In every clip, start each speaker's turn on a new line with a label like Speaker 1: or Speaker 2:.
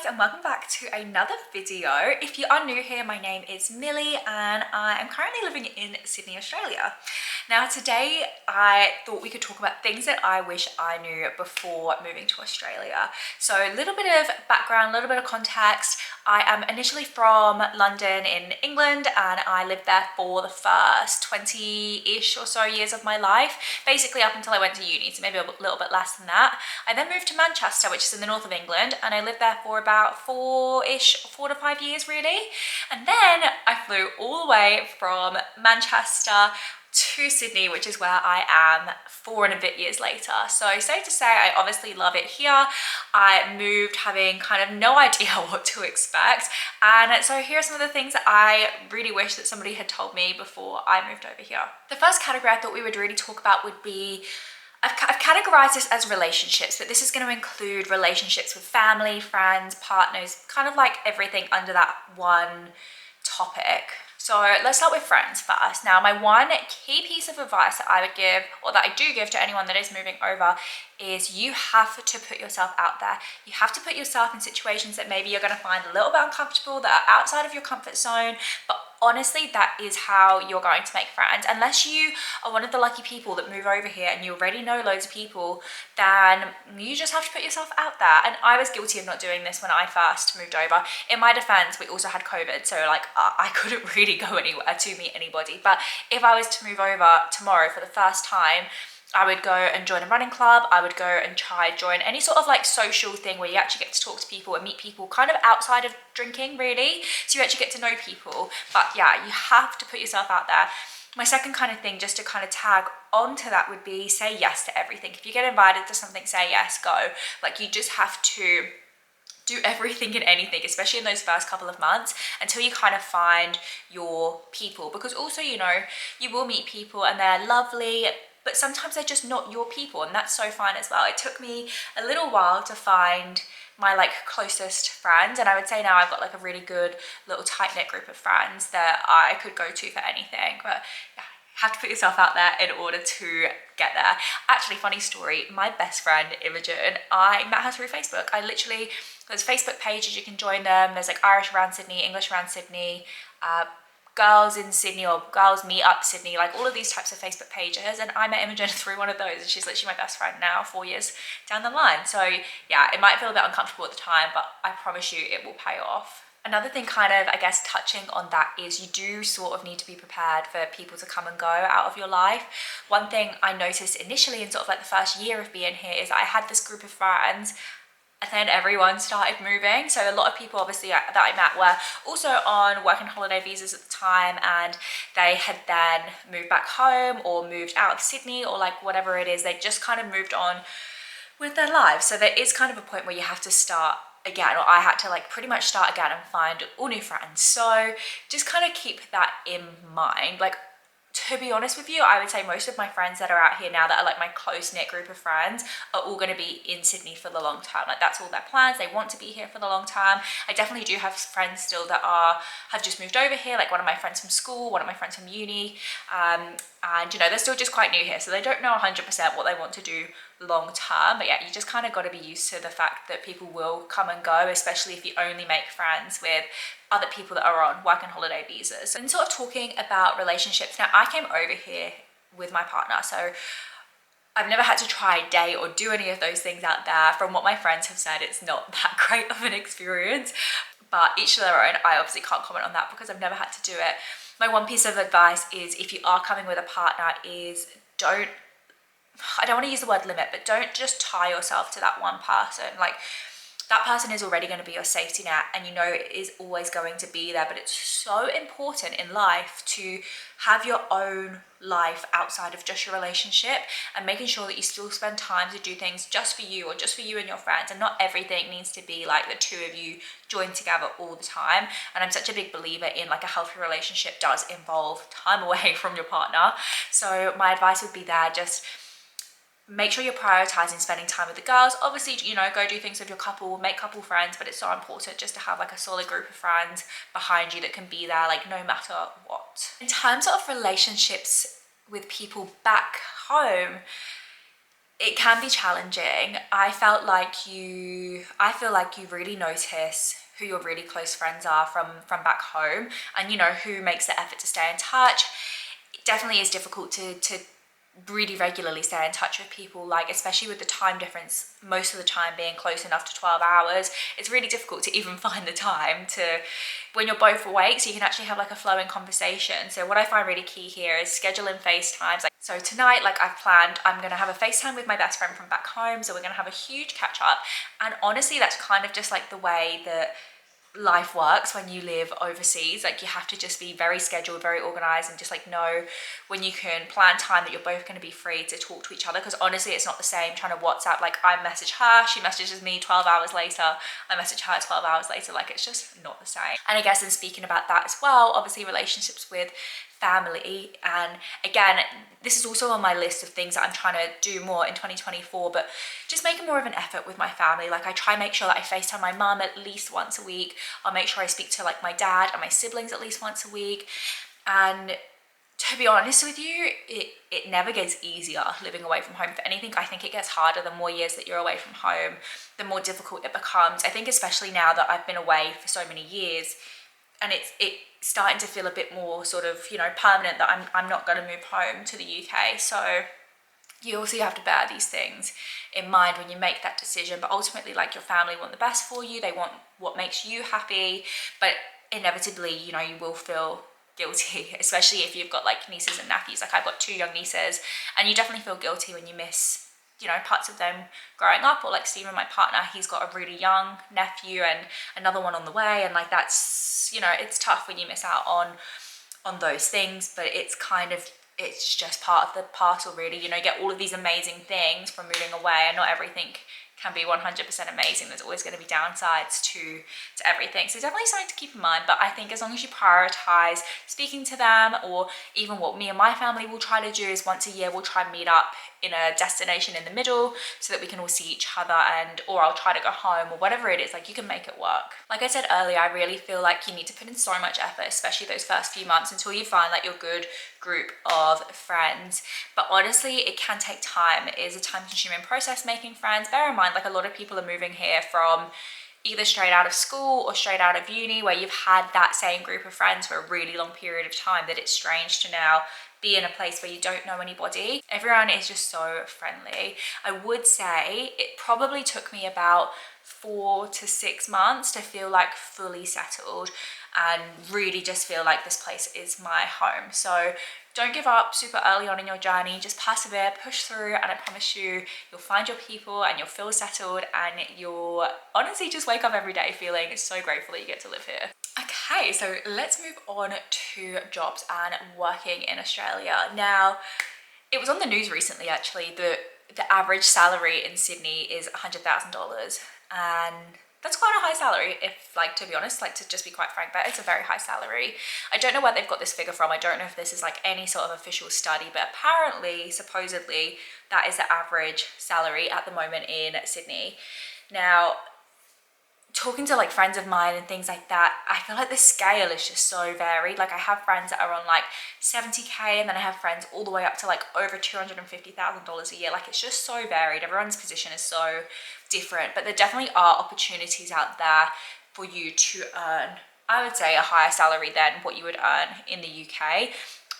Speaker 1: and welcome back to another video. If you are new here, my name is Millie and I am currently living in Sydney, Australia. Now today I thought we could talk about things that I wish I knew before moving to Australia. So a little bit of background, a little bit of context. I am initially from London in England and I lived there for the first 20-ish or so years of my life, basically up until I went to uni, so maybe a little bit less than that. I then moved to Manchester, which is in the north of England, and I lived there for about 4 to 5 years really. And then I flew all the way from Manchester to Sydney, which is where I am 4 and a bit years later. So safe to say, I obviously love it here. I moved having kind of no idea what to expect. And so here are some of the things that I really wish that somebody had told me before I moved over here. The first category I thought we would really talk about would be, I've categorized this as relationships, but this is going to include relationships with family, friends, partners, kind of like everything under that one topic. So let's start with friends first. Now, my one key piece of advice that I would give, or that I do give to anyone that is moving over, is you have to put yourself out there. You have to put yourself in situations that maybe you're going to find a little bit uncomfortable, that are outside of your comfort zone, but honestly, that is how you're going to make friends. Unless you are one of the lucky people that move over here and you already know loads of people, then you just have to put yourself out there. And I was guilty of not doing this when I first moved over. In my defense, we also had COVID, so like I couldn't really go anywhere to meet anybody. But if I was to move over tomorrow for the first time, I would go and join a running club. I would go and join any sort of like social thing where you actually get to talk to people and meet people kind of outside of drinking really. So you actually get to know people. But yeah, you have to put yourself out there. My second kind of thing, just to kind of tag onto that, would be say yes to everything. If you get invited to something, say yes, go. Like you just have to do everything and anything, especially in those first couple of months until you kind of find your people. Because also, you know, you will meet people and they're lovely, but sometimes they're just not your people, and that's so fine as well. It took me a little while to find my like closest friends, and I would say now I've got like a really good little tight-knit group of friends that I could go to for anything. But yeah, have to put yourself out there in order to get there. Actually, funny story, my best friend Imogen, I met her through Facebook. There's Facebook pages, you can join them. There's like Irish around Sydney, English around Sydney, Girls in Sydney, or Girls Meet Up Sydney, like all of these types of Facebook pages. And I met Imogen through one of those, and she's literally my best friend now, 4 years down the line. So yeah, it might feel a bit uncomfortable at the time, but I promise you it will pay off. Another thing kind of, I guess, touching on that is you do sort of need to be prepared for people to come and go out of your life. One thing I noticed initially in sort of like the first year of being here is I had this group of friends, and then everyone started moving. So a lot of people obviously that I met were also on working holiday visas at the time, and they had then moved back home or moved out of Sydney, or like whatever it is, they just kind of moved on with their lives. So there is kind of a point where you have to start again, or I had to like pretty much start again and find all new friends. So just kind of keep that in mind. Like, to be honest with you, I would say most of my friends that are out here now that are like my close-knit group of friends are all going to be in Sydney for the long term. Like that's all their plans. They want to be here for the long term. I definitely do have friends still that have just moved over here, like one of my friends from school, one of my friends from uni, and you know, they're still just quite new here, so they don't know 100% what they want to do long term. But yeah, you just kind of got to be used to the fact that people will come and go, especially if you only make friends with other people that are on work and holiday visas. And sort of talking about relationships, now I came over here with my partner, so I've never had to try date or do any of those things out there. From what my friends have said, it's not that great of an experience, but each to their own. I obviously can't comment on that because I've never had to do it. My one piece of advice is, if you are coming with a partner, is I don't want to use the word limit, but don't just tie yourself to that one person. Like, that person is already going to be your safety net, and you know it is always going to be there. But it's so important in life to have your own life outside of just your relationship, and making sure that you still spend time to do things just for you, or just for you and your friends. And not everything needs to be like the two of you joined together all the time. And I'm such a big believer in like a healthy relationship does involve time away from your partner. So my advice would be there, just make sure you're prioritizing spending time with the girls. Obviously, you know, go do things with your couple, make couple friends, but it's so important just to have like a solid group of friends behind you that can be there like no matter what. In terms of relationships with people back home, it can be challenging. I feel like you really notice who your really close friends are from back home, and you know who makes the effort to stay in touch. It definitely is difficult to really regularly stay in touch with people, like especially with the time difference, most of the time being close enough to 12 hours. It's really difficult to even find the time to, when you're both awake, so you can actually have like a flowing conversation. So what I find really key here is scheduling FaceTimes. Like, so tonight, like I've planned, I'm gonna have a FaceTime with my best friend from back home, so we're gonna have a huge catch up. And honestly, that's kind of just like the way that life works when you live overseas. Like you have to just be very scheduled, very organized, and just like know when you can plan time that you're both going to be free to talk to each other. Because honestly, it's not the same trying to WhatsApp. Like I message her, she messages me 12 hours later, I message her 12 hours later. Like it's just not the same. And I guess in speaking about that as well, obviously relationships with family, and again, this is also on my list of things that I'm trying to do more in 2024, but just making more of an effort with my family. Like I try and make sure that I FaceTime my mum at least once a week. I'll make sure I speak to like my dad and my siblings at least once a week. And to be honest with you, it never gets easier living away from home. If anything, I think it gets harder the more years that you're away from home, the more difficult it becomes. I think especially now that I've been away for so many years, and it's starting to feel a bit more sort of, you know, permanent, that I'm not going to move home to the UK. So you also have to bear these things in mind when you make that decision. But ultimately, like, your family want the best for you, they want what makes you happy, but inevitably, you know, you will feel guilty, especially if you've got like nieces and nephews. Like I've got 2 young nieces, and you definitely feel guilty when you miss, you know, parts of them growing up. Or like Stephen, my partner, he's got a really young nephew and another one on the way, and like that's, you know, it's tough when you miss out on those things. But it's kind of, it's just part of the parcel, really. You know, you get all of these amazing things from moving away, and not everything can be 100% amazing. There's always going to be downsides to everything. So definitely something to keep in mind. But I think as long as you prioritize speaking to them, or even what me and my family will try to do is once a year we'll try and meet up in a destination in the middle so that we can all see each other, and or I'll try to go home, or whatever it is. Like you can make it work. Like I said earlier, I really feel like you need to put in so much effort, especially those first few months, until you find like your good group of friends. But honestly, it can take time. It is a time consuming process making friends. Bear in mind, like a lot of people are moving here from either straight out of school or straight out of uni, where you've had that same group of friends for a really long period of time, that it's strange to now be in a place where you don't know anybody. Everyone is just so friendly. I would say it probably took me about 4 to 6 months to feel like fully settled and really just feel like this place is my home. So don't give up super early on in your journey. Just persevere, push through, and I promise you, you'll find your people and you'll feel settled, and you'll honestly just wake up every day feeling so grateful that you get to live here. Okay, so let's move on to jobs and working in Australia. Now, it was on the news recently actually, the average salary in Sydney is $100,000, and that's quite a high salary, if, like, to be honest, like, to just be quite frank, that it's a very high salary. I don't know where they've got this figure from. I don't know if this is like any sort of official study, but apparently, supposedly, that is the average salary at the moment in Sydney. Now, talking to like friends of mine and things like that, I feel like the scale is just so varied. Like I have friends that are on like 70k, and then I have friends all the way up to like over $250,000 a year. Like it's just so varied. Everyone's position is so different, but there definitely are opportunities out there for you to earn, I would say, a higher salary than what you would earn in the UK.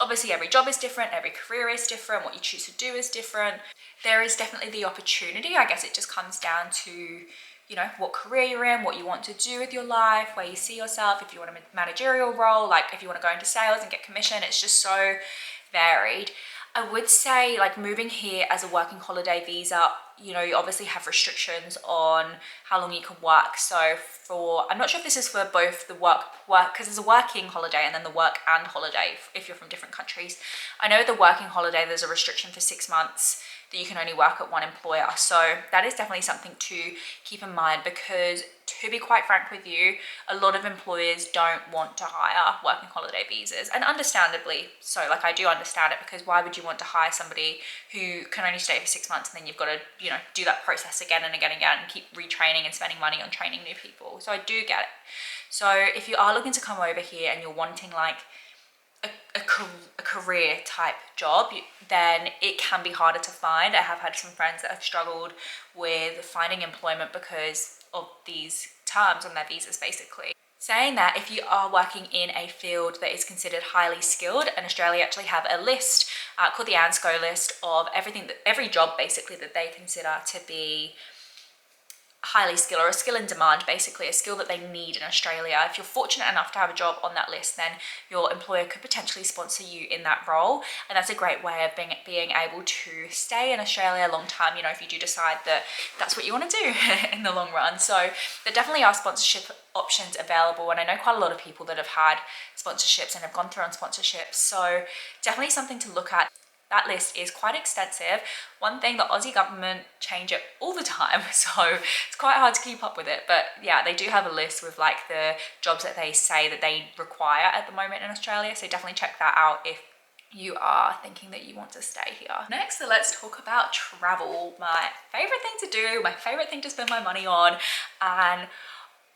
Speaker 1: Obviously, every job is different, every career is different, what you choose to do is different. There is definitely the opportunity. I guess it just comes down to, you know, what career you're in, what you want to do with your life, where you see yourself, if you want a managerial role, like if you want to go into sales and get commission. It's just so varied. I would say, like, moving here as a working holiday visa, you know, you obviously have restrictions on how long you can work. So I'm not sure if this is for both the work, because there's a working holiday and then the work and holiday if you're from different countries. I know the working holiday, there's a restriction for 6 months that you can only work at one employer. So that is definitely something to keep in mind, because to be quite frank with you, a lot of employers don't want to hire working holiday visas, and understandably so. Like, I do understand it, because why would you want to hire somebody who can only stay for 6 months, and then you've got to, you know, do that process again and again and again, and keep retraining and spending money on training new people. So I do get it. So if you are looking to come over here and you're wanting like a career type job, then it can be harder to find. I have had some friends that have struggled with finding employment because of these terms on their visas, basically. Saying that, if you are working in a field that is considered highly skilled, and Australia actually have a list called the ANSCO list of every job basically that they consider to be highly skilled, or a skill in demand, basically a skill that they need in Australia. If you're fortunate enough to have a job on that list, then your employer could potentially sponsor you in that role, and that's a great way of being able to stay in Australia a long time, you know, if you do decide that that's what you want to do in the long run. So there definitely are sponsorship options available, and I know quite a lot of people that have had sponsorships and have gone through on sponsorships, so definitely something to look at. That list is quite extensive. One thing, the Aussie government change it all the time, so it's quite hard to keep up with it. But yeah, they do have a list with like the jobs that they say that they require at the moment in Australia, so definitely check that out if you are thinking that you want to stay here. Next, so let's talk about travel. My favorite thing to do, my favorite thing to spend my money on. And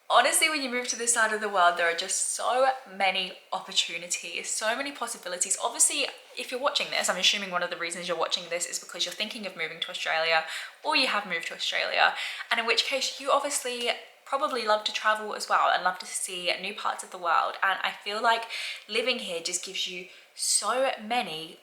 Speaker 1: honestly, when you move to this side of the world, there are just so many opportunities, so many possibilities. Obviously, if you're watching this, I'm assuming one of the reasons you're watching this is because you're thinking of moving to Australia, or you have moved to Australia, and in which case you obviously probably love to travel as well and love to see new parts of the world. And I feel like living here just gives you so many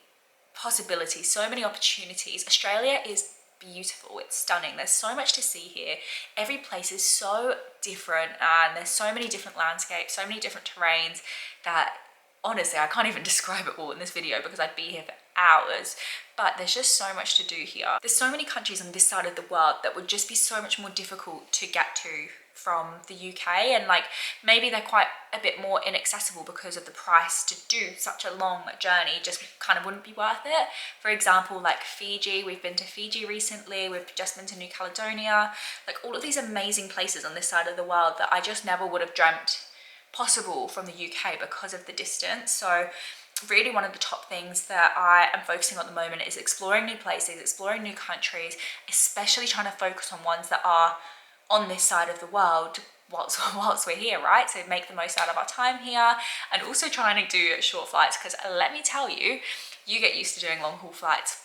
Speaker 1: possibilities, so many opportunities. Australia is beautiful, it's stunning, there's so much to see here. Every place is so different, and there's so many different landscapes, so many different terrains that honestly I can't even describe it all in this video because I'd be here for hours. But there's just so much to do here. There's so many countries on this side of the world that would just be so much more difficult to get to from the UK, and like maybe they're quite a bit more inaccessible because of the price. To do such a long journey just kind of wouldn't be worth it. For example, like Fiji, we've been to Fiji recently, we've just been to New Caledonia, like all of these amazing places on this side of the world that I just never would have dreamt possible from the UK because of the distance. So really one of the top things that I am focusing on at the moment is exploring new places, exploring new countries, especially trying to focus on ones that are on this side of the world whilst we're here, right? So make the most out of our time here, and also trying to do short flights, because let me tell you, you get used to doing long haul flights.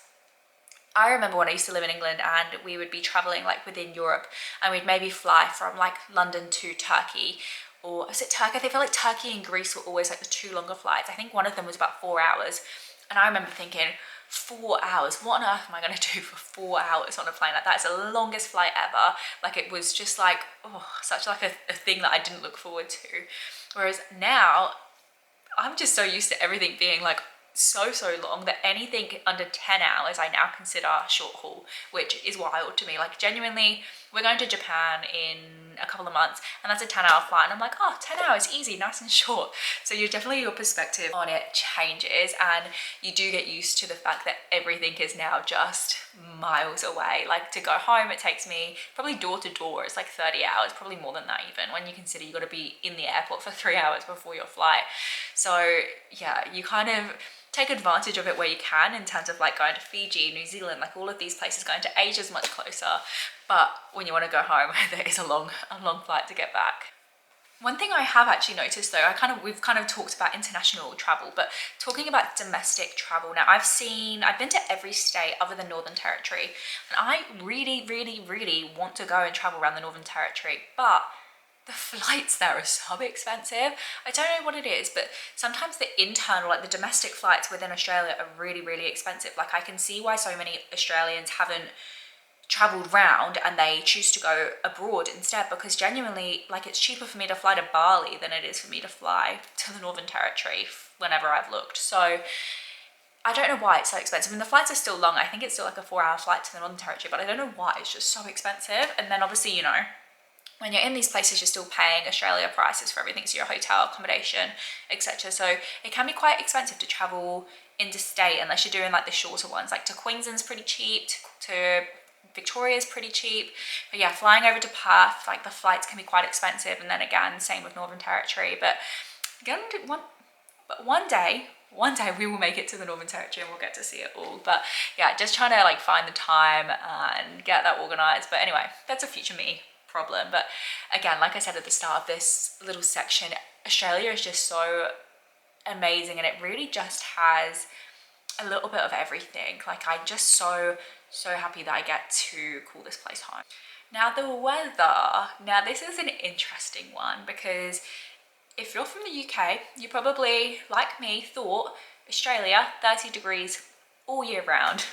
Speaker 1: I remember when I used to live in England and we would be traveling like within Europe, and we'd maybe fly from like London to Turkey, or is it Turkey? I feel like Turkey and Greece were always like the two longer flights. I think one of them was about 4 hours, and I remember thinking, 4 hours, what on earth am I going to do for 4 hours on a plane? Like that's the longest flight ever. Like it was just like, oh, such like a thing that I didn't look forward to. Whereas now I'm just so used to everything being like so long that anything under 10 hours I now consider short haul, which is wild to me. Like genuinely, we're going to Japan in a couple of months, and that's a 10-hour flight, and I'm like, oh, 10 hours, easy, nice and short. So your perspective on it changes, and you do get used to the fact that everything is now just miles away. Like to go home, it takes me probably door to door, it's like 30 hours, probably more than that even, when you consider you got to be in the airport for 3 hours before your flight. So yeah, you kind of take advantage of it where you can, in terms of like going to Fiji, New Zealand, like all of these places. Going to Asia is much closer, but when you want to go home, there is a long flight to get back. One thing I have actually noticed though, we've kind of talked about international travel, but talking about domestic travel now, I've been to every state other than Northern Territory, and I really want to go and travel around the Northern Territory, but the flights there are so expensive. I don't know what it is, but sometimes the internal, like the domestic flights within Australia are really expensive. Like I can see why so many Australians haven't traveled round and they choose to go abroad instead, because genuinely, like it's cheaper for me to fly to Bali than it is for me to fly to the Northern Territory whenever I've looked. So I don't know why it's so expensive. I mean, the flights are still long. I think it's still like a 4-hour flight to the Northern Territory, but I don't know why it's just so expensive. And then obviously, you know, when you're in these places, you're still paying Australia prices for everything, so your hotel, accommodation, etc. So it can be quite expensive to travel interstate unless you're doing like the shorter ones. Like to Queensland's pretty cheap, to Victoria's pretty cheap. But yeah, flying over to Perth, like the flights can be quite expensive. And then again, same with Northern Territory. But again, one day we will make it to the Northern Territory and we'll get to see it all. But yeah, just trying to like find the time and get that organized. But anyway, that's a future me problem. But again, like I said at the start of this little section, Australia is just so amazing, and it really just has a little bit of everything. Like, I'm just so happy that I get to call this place home. Now the weather, now this is an interesting one, because if you're from the UK, you probably, like me, thought Australia, 30 degrees all year round.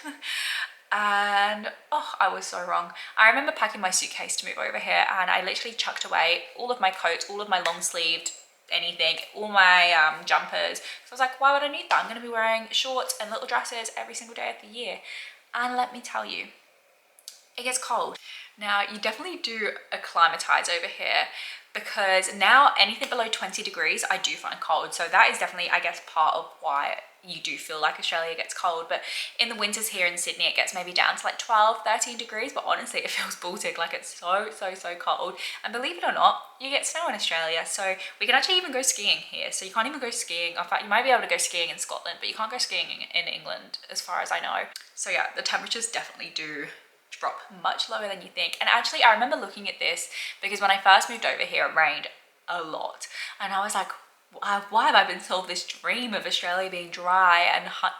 Speaker 1: And oh, I was so wrong. I remember packing my suitcase to move over here, and I literally chucked away all of my coats, all of my long sleeved anything, all my jumpers. So I was like, why would I need that? I'm going to be wearing shorts and little dresses every single day of the year. And let me tell you, it gets cold. Now you definitely do acclimatize over here, because now anything below 20 degrees I do find cold. So that is definitely, I guess, part of why you do feel like Australia gets cold. But in the winters here in Sydney, it gets maybe down to like 12, 13 degrees, but honestly it feels Baltic, like it's so cold. And believe it or not, you get snow in Australia, so we can actually even go skiing here. So you can't even go skiing, in fact you might be able to go skiing in Scotland, but you can't go skiing in England as far as I know. So yeah, the temperatures definitely do drop much lower than you think. And actually I remember looking at this, because when I first moved over here it rained a lot, and I was like, why have I been sold this dream of Australia being dry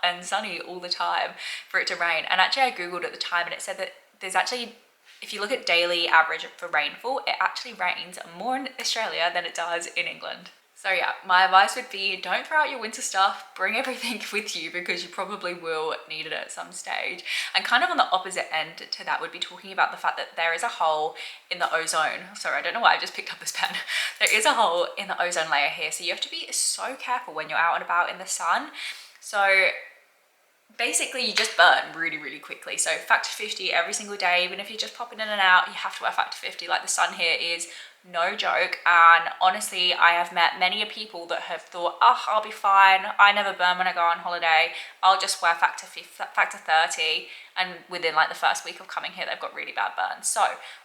Speaker 1: and sunny all the time for it to rain? And actually I googled at the time, and it said that there's actually, if you look at daily average for rainfall, it actually rains more in Australia than it does in England. So yeah, my advice would be, don't throw out your winter stuff, bring everything with you, because you probably will need it at some stage. And kind of on the opposite end to that would be talking about the fact that there is a hole in the ozone. Sorry, I don't know why I just picked up this pen. There is a hole in the ozone layer here, so you have to be so careful when you're out and about in the sun. So basically you just burn really quickly. So factor 50 every single day, even if you're just popping in and out, you have to wear factor 50. Like, the sun here is no joke. And honestly, I have met many people that have thought, oh, I'll be fine, I never burn when I go on holiday, I'll just wear factor 30, and within like the first week of coming here they've got really bad burns. So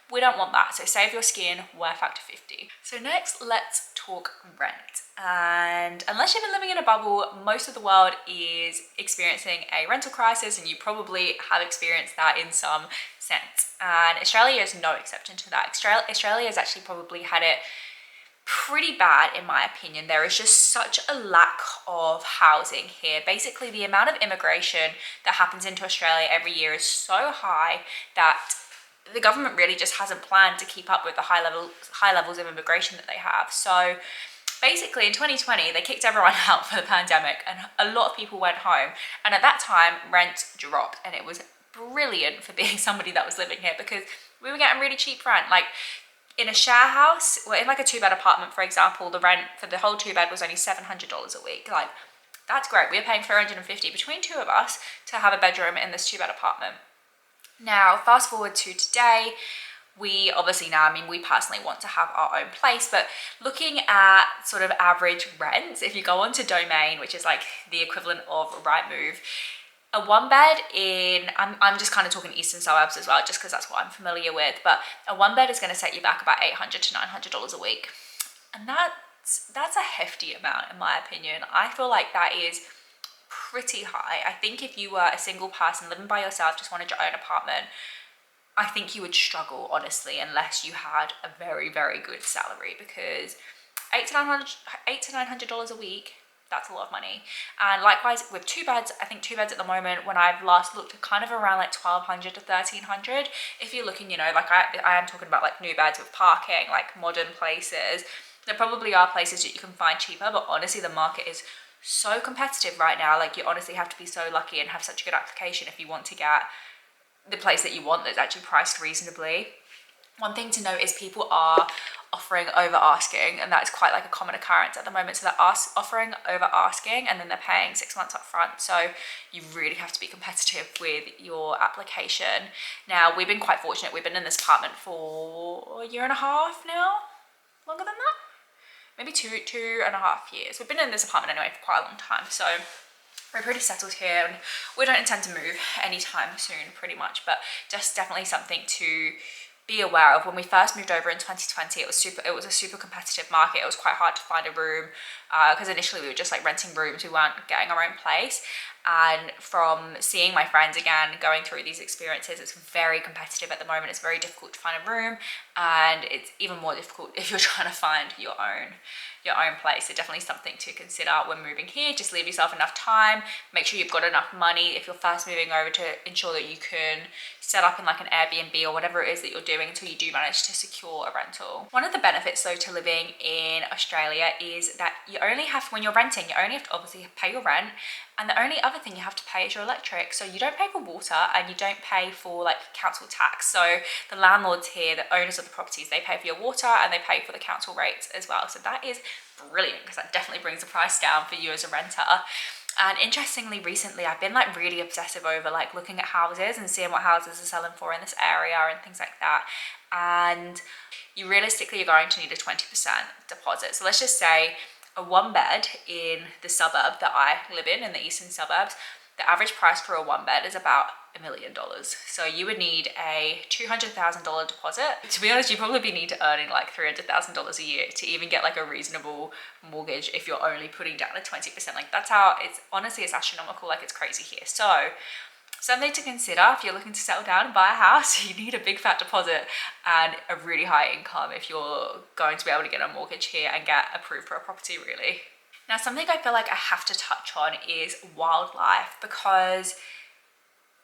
Speaker 1: we don't want that. So save your skin, wear factor 50. So next, let's talk rent. And unless you've been living in a bubble, most of the world is experiencing a rental crisis, and you probably have experienced that in some sense. And Australia is no exception to that. Australia has actually probably had it pretty bad, in my opinion. There is just such a lack of housing here. Basically, the amount of immigration that happens into Australia every year is so high that the government really just hasn't planned to keep up with the high levels of immigration that they have. So basically in 2020 they kicked everyone out for the pandemic, and a lot of people went home, and at that time rent dropped, and it was brilliant for being somebody that was living here, because we were getting really cheap rent. Like, in a share house, or in like a 2-bed apartment, for example, the rent for the whole 2-bed was only $700 a week. Like, that's great. We were paying $450 between two of us to have a bedroom in this 2-bed apartment. Now, fast forward to today, we obviously now, I mean, we personally want to have our own place, but looking at sort of average rents, if you go onto Domain, which is like the equivalent of Rightmove, a 1-bed in, I'm just kind of talking eastern suburbs as well, just because that's what I'm familiar with, but a 1-bed is going to set you back about $800 to $900 a week. And that's a hefty amount, in my opinion. I feel like that is pretty high. I think if you were a single person living by yourself, just wanted your own apartment, I think you would struggle, honestly, unless you had a very good salary, because $800 to $900 a week, that's a lot of money. And likewise with 2 beds, I think 2 beds at the moment, when I've last looked, are kind of around like $1,200 to $1,300. If you're looking, you know, like I am talking about like new beds with parking, like modern places. There probably are places that you can find cheaper, but honestly the market is so competitive right now. Like, you honestly have to be so lucky and have such a good application if you want to get the place that you want that's actually priced reasonably. One thing to note is people are offering over asking, and that's quite like a common occurrence at the moment. So they're offering over asking, and then they're paying 6 months up front. So you really have to be competitive with your application. Now, we've been quite fortunate. We've been in this apartment for a year and a half now, longer than that, maybe two and a half years. We've been in this apartment anyway for quite a long time. So we're pretty settled here, and we don't intend to move anytime soon, pretty much, but just definitely something to be aware of. When we first moved over in 2020, it was a super competitive market. It was quite hard to find a room, because initially we were just like renting rooms, we weren't getting our own place. And from seeing my friends again, going through these experiences, it's very competitive at the moment. It's very difficult to find a room, and it's even more difficult if you're trying to find your own place. So definitely something to consider when moving here. Just leave yourself enough time. Make sure you've got enough money if you're first moving over, to ensure that you can set up in like an Airbnb or whatever it is that you're doing until you do manage to secure a rental. One of the benefits though to living in Australia is that you only have, when you're renting, you only have to obviously pay your rent, and the only other thing you have to pay is your electric. So you don't pay for water, and you don't pay for like council tax. So the landlords here, the owners of the properties, they pay for your water and they pay for the council rates as well. So that is brilliant, because that definitely brings the price down for you as a renter. And interestingly, recently I've been like really obsessive over like looking at houses and seeing what houses are selling for in this area and things like that. And you realistically are going to need a 20% deposit. So let's just say a one bed in the suburb that I live in the eastern suburbs, the average price for a one bed is about $1 million. So you would need a $200,000 deposit. To be honest, you probably be need to earning like $300,000 a year to even get like a reasonable mortgage if you're only putting down a 20%. Like that's how it's, honestly, it's astronomical, like it's crazy here. So something to consider if you're looking to settle down and buy a house. You need a big fat deposit and a really high income if you're going to be able to get a mortgage here and get approved for a property, really. Now, something I feel like I have to touch on is wildlife, because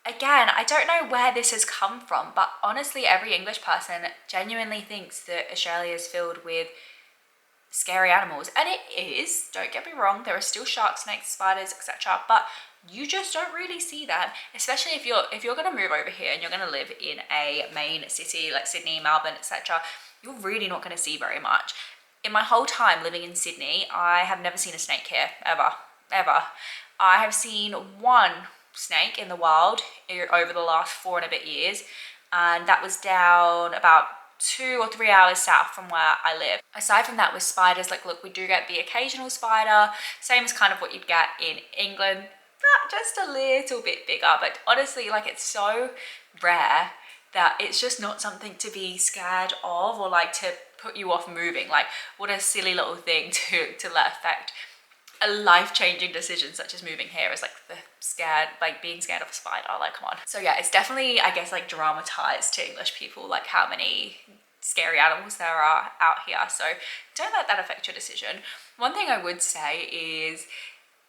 Speaker 1: again, I don't know where this has come from, but honestly, every English person genuinely thinks that Australia is filled with scary animals, and it is, don't get me wrong, there are still sharks, snakes, spiders, etc., but you just don't really see them, especially if you're going to move over here and you're going to live in a main city like Sydney, Melbourne, etc. You're really not going to see very much. In my whole time living in Sydney, I have never seen a snake here, ever. I have seen one snake in the wild over the last 4 and a bit years, and that was down about 2 or 3 hours south from where I live. Aside from that, with spiders, like look, we do get the occasional spider, same as kind of what you'd get in England, but just a little bit bigger. But honestly, like it's so rare that it's just not something to be scared of or like to put you off moving. Like what a silly little thing to let affect a life-changing decision such as moving here is like being scared of a spider. Like, come on. So yeah, it's definitely, I guess, like dramatized to English people, like how many scary animals there are out here. So don't let that affect your decision. One thing I would say is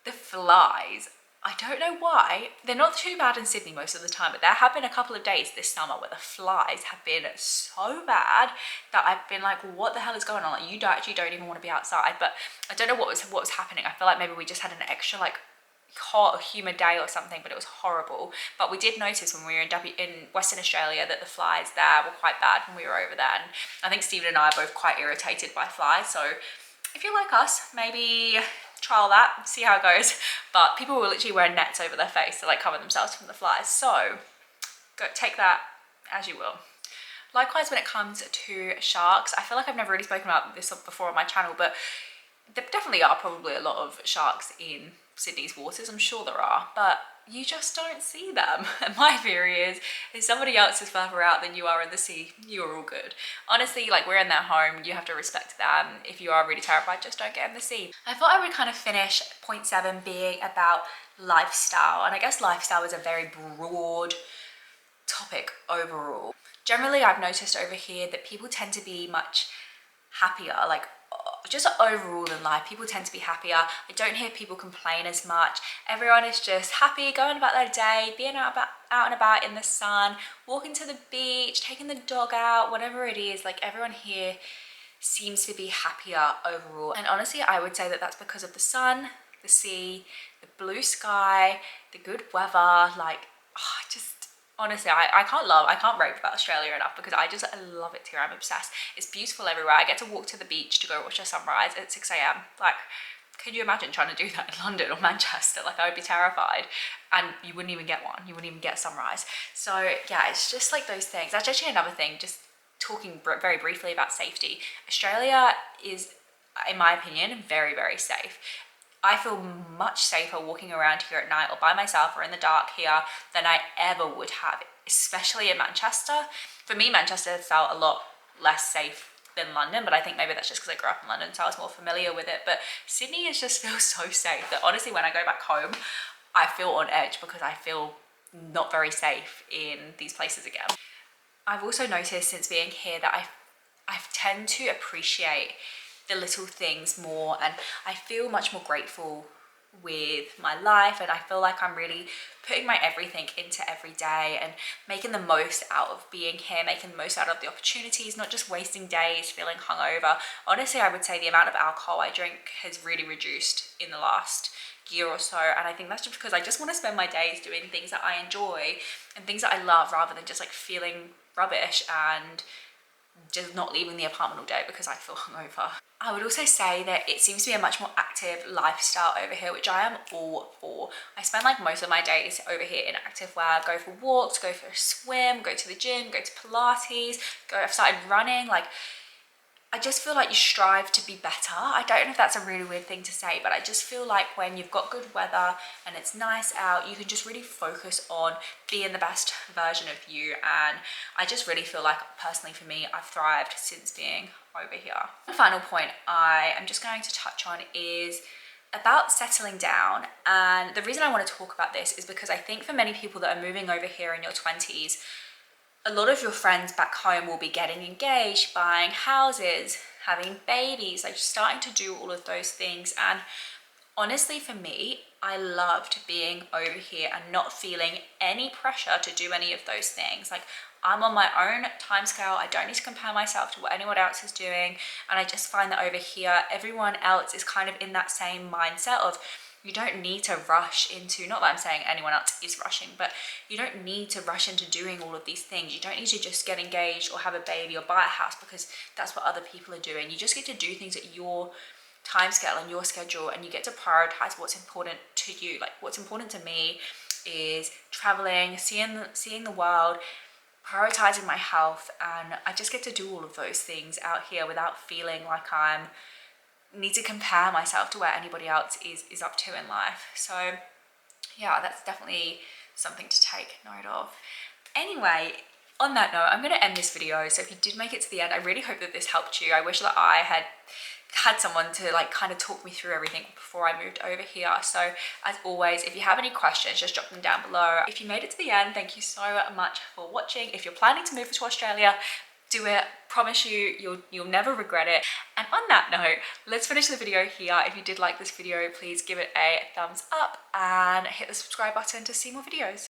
Speaker 1: the flies. I don't know why. They're not too bad in Sydney most of the time, but there have been a couple of days this summer where the flies have been so bad that I've been like, what the hell is going on? Like, you actually don't even want to be outside. But I don't know what was happening. I feel like maybe we just had an extra like hot or humid day or something, but it was horrible. But we did notice when we were in Western Australia that the flies there were quite bad when we were over there. And I think Stephen and I are both quite irritated by flies. So if you're like us, maybe trial that, see how it goes. But people will literally wear nets over their face to like cover themselves from the flies. So go take that as you will. Likewise, when it comes to sharks, I feel like I've never really spoken about this before on my channel, but there definitely are probably a lot of sharks in Sydney's waters. I'm sure there are, but you just don't see them. And my theory is if somebody else is further out than you are in the sea, you're all good. Honestly, like we're in their home, you have to respect them. If you are really terrified, just don't get in the sea. I thought I would kind of finish point 7 being about lifestyle. And I guess lifestyle is a very broad topic overall. Generally, I've noticed over here that people tend to be much happier, like just overall in life, people tend to be happier. I don't hear people complain as much. Everyone is just happy, going about their day, being out and about in the sun, walking to the beach, taking the dog out, whatever it is. Like everyone here seems to be happier overall. And honestly, I would say that that's because of the sun, the sea, the blue sky, the good weather. Like, just honestly, I can't rave about Australia enough because I love it here. I'm obsessed. It's beautiful everywhere. I get to walk to the beach to go watch a sunrise at 6 a.m. Like, could you imagine trying to do that in London or Manchester? Like, I would be terrified, and you wouldn't even get one. You wouldn't even get a sunrise. So yeah, it's just like those things. That's actually another thing, just talking very briefly about safety. Australia is, in my opinion, very, very safe. I feel much safer walking around here at night or by myself or in the dark here than I ever would have, especially in Manchester. For me, Manchester felt a lot less safe than London, but I think maybe that's just because I grew up in London, so I was more familiar with it. But Sydney just feels so safe that honestly, when I go back home, I feel on edge because I feel not very safe in these places again. I've also noticed since being here that I tend to appreciate the little things more, and I feel much more grateful with my life, and I feel like I'm really putting my everything into every day and making the most out of being here, making the most out of the opportunities, not just wasting days feeling hungover. Honestly, I would say the amount of alcohol I drink has really reduced in the last year or so, and I think that's just because I just want to spend my days doing things that I enjoy and things that I love, rather than just like feeling rubbish and just not leaving the apartment all day because I feel hungover. I would also say that it seems to be a much more active lifestyle over here, which I am all for. I spend like most of my days over here in active wear, go for walks, go for a swim, go to the gym, go to Pilates, I've started running. Like, I just feel like you strive to be better. I don't know if that's a really weird thing to say, but I just feel like when you've got good weather and it's nice out, you can just really focus on being the best version of you. And I just really feel like, personally for me, I've thrived since being over here. The final point I am just going to touch on is about settling down. And the reason I want to talk about this is because I think for many people that are moving over here in your 20s, a lot of your friends back home will be getting engaged, buying houses, having babies, like starting to do all of those things. And honestly, for me, I loved being over here and not feeling any pressure to do any of those things. Like, I'm on my own timescale. I don't need to compare myself to what anyone else is doing. And I just find that over here, everyone else is kind of in that same mindset of, you don't need to rush into, not that I'm saying anyone else is rushing, but you don't need to rush into doing all of these things. You don't need to just get engaged or have a baby or buy a house because that's what other people are doing. You just get to do things at your time scale and your schedule, and you get to prioritize what's important to you. Like, what's important to me is traveling, seeing the world, prioritizing my health, and I just get to do all of those things out here without feeling like I'm need to compare myself to where anybody else is up to in life. So yeah, that's definitely something to take note of. Anyway, on that note, I'm going to end this video. So if you did make it to the end, I really hope that this helped you. I wish that I had someone to like kind of talk me through everything before I moved over here. So as always, if you have any questions, just drop them down below. If you made it to the end, thank you so much for watching. If you're planning to move to Australia, do it. Promise you, you'll never regret it. And on that note, let's finish the video here. If you did like this video, please give it a thumbs up and hit the subscribe button to see more videos.